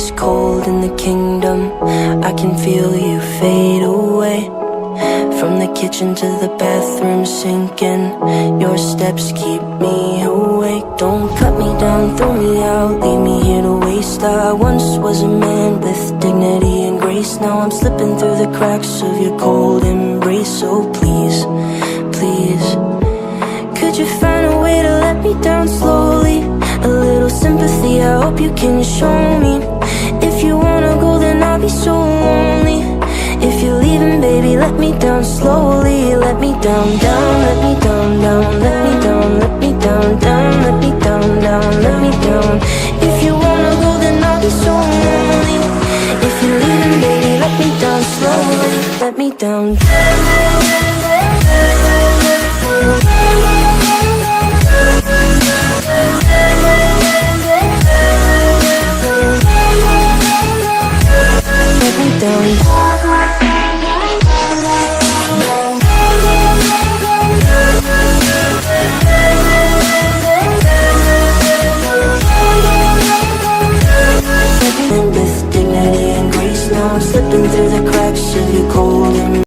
it's cold in the kingdom, I can feel you fade away. From the kitchen to the bathroom sinking, your steps keep me awake. Don't cut me down, throw me out, leave me here to waste. I once was a man with dignity and grace. Now I'm slipping through the cracks of your cold embrace. So please, please, could you find a way to let me down slowly? A little sympathy, I hope you can show me. If you wanna go, then I'll be so lonely. If you're leaving, baby, let me down slowly. Let me down, down, let me down, down, let me down, let me down, down, let me down, down, let me down. If you wanna go, then I'll be so lonely. If you're leaving, baby, let me down slowly. Let me down.